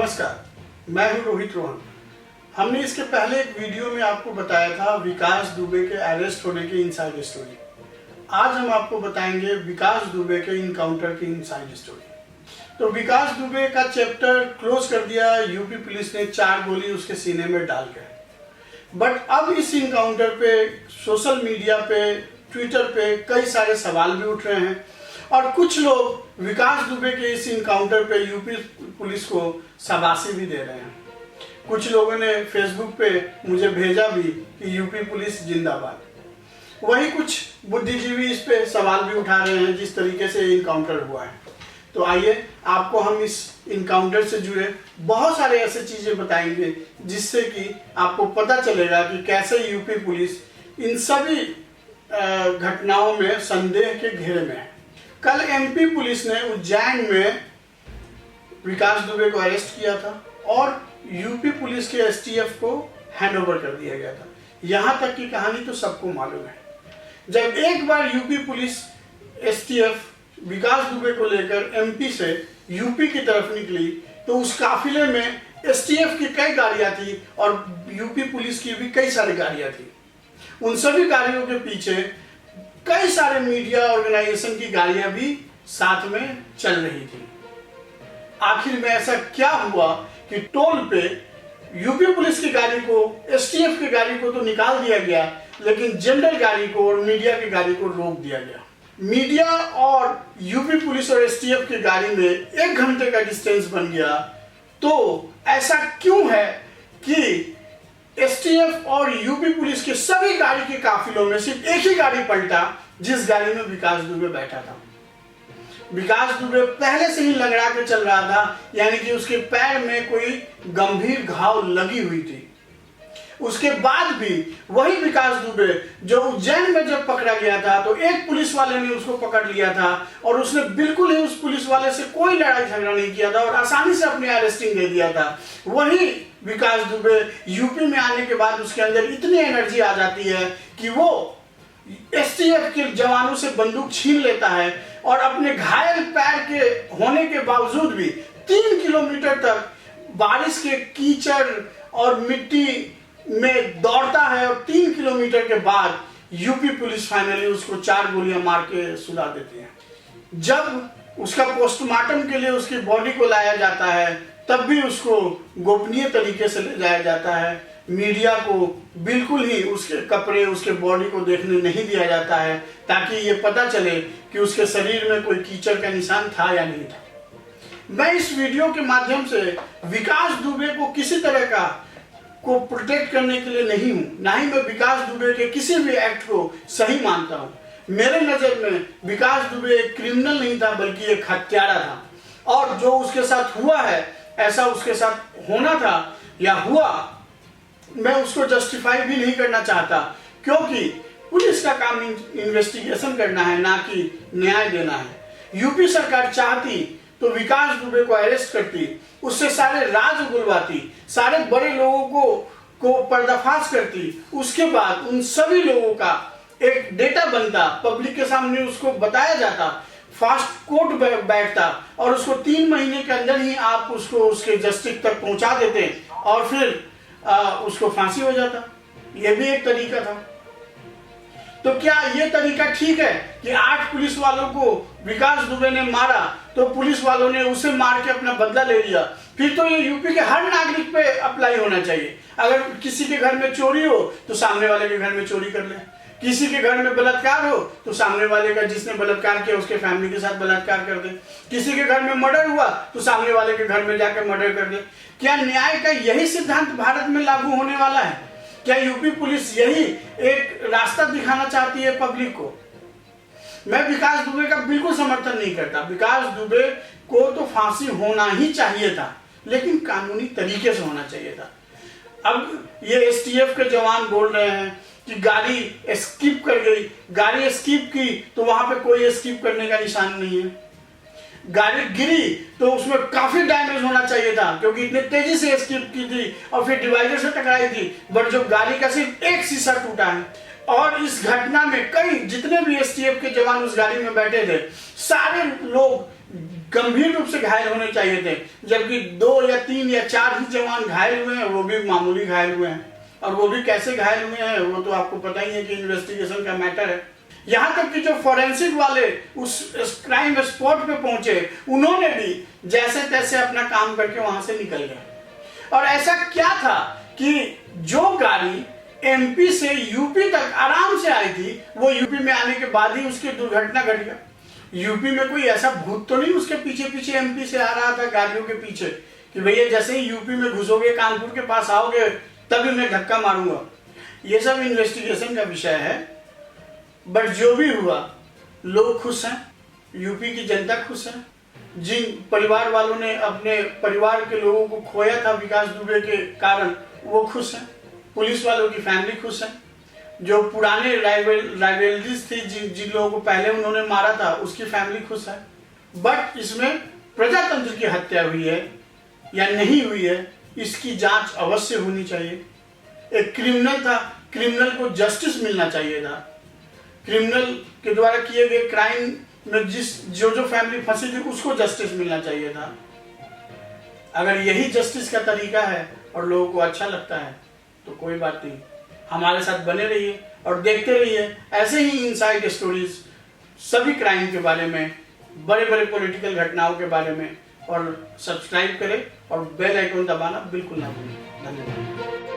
नमस्कार, मैं हूं रोहित रोहन। हमने इसके पहले एक वीडियो में आपको बताया था विकास दुबे के अरेस्ट होने की इनसाइड स्टोरी। आज हम आपको बताएंगे विकास दुबे के इनकाउंटर की इनसाइड स्टोरी। तो विकास दुबे का चैप्टर क्लोज कर दिया यूपी पुलिस ने 4 गोली उसके सीने में डाल के। बट अब इस इनकाउंटर पे सोशल मीडिया पे, ट्विटर पे कई सारे सवाल भी उठ रहे हैं और कुछ लोग विकास दुबे के इस इनकाउंटर पे यूपी पुलिस को शाबाशी भी दे रहे हैं। कुछ लोगों ने फेसबुक पे मुझे भेजा भी कि यूपी पुलिस जिंदाबाद। वही कुछ बुद्धिजीवी इस पे सवाल भी उठा रहे हैं जिस तरीके से इनकाउंटर हुआ है। तो आइए आपको हम इस इनकाउंटर से जुड़े बहुत सारे ऐसे चीजें बताएंगे जिससे कि आपको पता चलेगा कि कैसे यूपी पुलिस इन सभी घटनाओं में संदेह के घेरे में है। कल एमपी पुलिस ने उज्जैन में विकास दुबे को अरेस्ट किया था और यूपी पुलिस के एसटीएफ को हैंडओवर कर दिया गया था। यहाँ तक की कहानी तो सबको मालूम है। जब एक बार यूपी पुलिस एसटीएफ विकास दुबे को लेकर एमपी से यूपी की तरफ निकली तो उस काफिले में एसटीएफ की कई गाड़ियां थी और यूपी पुलिस की भी कई सारी गाड़ियां थी। उन सभी गाड़ियों के पीछे कई सारे मीडिया ऑर्गेनाइजेशन की गाड़ियां भी साथ में चल रही थी। आखिर में ऐसा क्या हुआ कि टोल पे यूपी पुलिस की गाड़ी को, एसटीएफ की गाड़ी को तो निकाल दिया गया, लेकिन जनरल गाड़ी को और मीडिया की गाड़ी को रोक दिया गया। मीडिया और यूपी पुलिस और एसटीएफ की गाड़ी में 1 घंटे का डिस्टेंस बन गया। तो ऐसा क्यों है कि एसटीएफ और यूपी पुलिस के सभी गाड़ी के काफिलों में सिर्फ एक ही गाड़ी पलटा जिस गाड़ी में विकास दुबे बैठा था। विकास दुबे पहले से ही लंगड़ा के चल रहा था, यानी कि उसके पैर में कोई गंभीर घाव लगी हुई थी। उसके बाद भी वही विकास दुबे जो उज्जैन में जब पकड़ा गया था तो एक पुलिस वाले ने उसको पकड़ लिया था और उसने बिल्कुल ही उस पुलिस वाले से कोई लड़ाई झगड़ा नहीं किया था और आसानी से अपनी अरेस्टिंग दे दिया था। वही विकास दुबे यूपी में आने के बाद उसके अंदर इतनी एनर्जी आ जाती है कि वो एसटीएफ के जवानों से बंदूक छीन लेता है और अपने घायल पैर के होने के बावजूद भी 3 किलोमीटर तक बारिश के कीचड़ और मिट्टी में दौड़ता है और 3 किलोमीटर के बाद यूपी पुलिस फाइनली उसको 4 गोलियां मार के सुला देती है। जब उसका पोस्टमार्टम के लिए उसकी बॉडी को लाया जाता है तब भी उसको गोपनीय तरीके से ले जाया जाता है। मीडिया को बिल्कुल ही उसके कपड़े, उसके बॉडी को देखने नहीं दिया जाता है ताकि ये पता चले कि उसके शरीर में कोई कीचड़ का निशान था या नहीं था। मैं इस वीडियो के माध्यम से विकास दुबे को किसी तरह को प्रोटेक्ट करने के लिए नहीं हूं, ना ही मैं विकास दुबे के किसी भी एक्ट को सही मानता हूं। मेरे नजर में विकास दुबे एक क्रिमिनल नहीं था बल्कि एक हत्यारा था और जो उसके साथ हुआ है ऐसा उसके साथ होना था या हुआ, मैं उसको जस्टिफाई भी नहीं करना चाहता क्योंकि पुलिस का काम इन्वेस्टिगेशन करना है, ना कि न्याय देना है। यूपी सरकार चाहती तो विकास दुबे को अरेस्ट करती, उससे सारे राज उगलवाती, सारे बड़े लोगों को पर्दाफाश करती। उसके बाद उन सभी लोगों का एक डेटा बनता, पब्लिक के सामने उसको बताया जाता, फास्ट कोर्ट बैठता और उसको 3 महीने के अंदर ही आप उसको उसके जस्टिस तक पहुंचा देते और फिर उसको फांसी हो जाता। यह भी एक तरीका था। तो क्या यह तरीका ठीक है कि 8 पुलिस वालों को विकास दुबे ने मारा तो पुलिस वालों ने उसे मार के अपना बदला ले लिया? फिर तो ये यूपी के हर नागरिक पे अप्लाई होना चाहिए। अगर किसी के घर में चोरी हो तो सामने वाले के घर में चोरी कर ले, किसी के घर में बलात्कार हो तो सामने वाले का जिसने बलात्कार किया उसके फैमिली के साथ बलात्कार कर दे, किसी के घर में मर्डर हुआ तो सामने वाले के घर में जाकर मर्डर कर दे। क्या न्याय का यही सिद्धांत भारत में लागू होने वाला है? क्या यूपी पुलिस यही एक रास्ता दिखाना चाहती है पब्लिक को? मैं विकास दुबे का बिल्कुल समर्थन नहीं करता। विकास दुबे को तो फांसी होना ही चाहिए था, लेकिन कानूनी तरीके से होना चाहिए था। अब ये एसटीएफ के जवान बोल रहे हैं कि गाड़ी एस्केप कर गई। गाड़ी एस्केप की तो वहां पे कोई एस्केप करने का निशान नहीं है। गाड़ी गिरी तो उसमें काफी डैमेज होना चाहिए था क्योंकि इतने तेजी से एस्केप की थी और फिर डिवाइडर से टकराई थी। बट जो गाड़ी का सिर्फ एक शीशा टूटा है और इस घटना में कई जितने भी एसटीएफ के जवान उस गाड़ी में बैठे थे सारे लोग गंभीर रूप से घायल होने चाहिए थे, जबकि 2 या 3 या 4 ही जवान घायल हुए हैं, वो भी मामूली घायल हुए हैं। और वो भी कैसे घायल हुए हैं वो तो आपको पता ही है कि इन्वेस्टिगेशन का मैटर है। यहाँ तक कि जो फॉरेंसिक वाले उस क्राइम स्पॉट पे पहुंचे, उन्होंने भी जैसे तैसे अपना काम करके वहां से निकल गए। और ऐसा क्या था कि जो गाड़ी एमपी से यूपी तक आराम से आई थी, वो यूपी में आने के बाद ही उसकी दुर्घटना घट गया। यूपी में कोई ऐसा भूत तो नहीं उसके पीछे पीछे एमपी से आ रहा था गाड़ियों के पीछे कि भैया जैसे ही यूपी में घुसोगे, कानपुर के पास आओगे, तभी मैं धक्का मारूंगा। ये सब इन्वेस्टिगेशन का विषय है। बट जो भी हुआ, लोग खुश हैं, यूपी की जनता खुश है। जिन परिवार वालों ने अपने परिवार के लोगों को खोया था विकास दुबे के कारण, वो खुश हैं। पुलिस वालों की फैमिली खुश है। जो पुराने राइवलरीज थी, जिन लोगों को पहले उन्होंने मारा था, उसकी फैमिली खुश है। बट इसमें प्रजातंत्र की हत्या हुई है या नहीं हुई है, इसकी जांच अवश्य होनी चाहिए। एक क्रिमिनल था, क्रिमिनल को जस्टिस मिलना चाहिए था। क्रिमिनल के द्वारा किए गए क्राइम में जो फैमिली फंसी थी, उसको जस्टिस मिलना चाहिए था। अगर यही जस्टिस का तरीका है और लोगों को अच्छा लगता है तो कोई बात नहीं, हमारे साथ बने रहिए और देखते रहिए ऐसे ही इनसाइड स्टोरीज सभी क्राइम के बारे में, बड़े बड़े पॉलिटिकल घटनाओं के बारे में। और सब्सक्राइब करें और बेल आइकन दबाना बिल्कुल ना भूलें। धन्यवाद।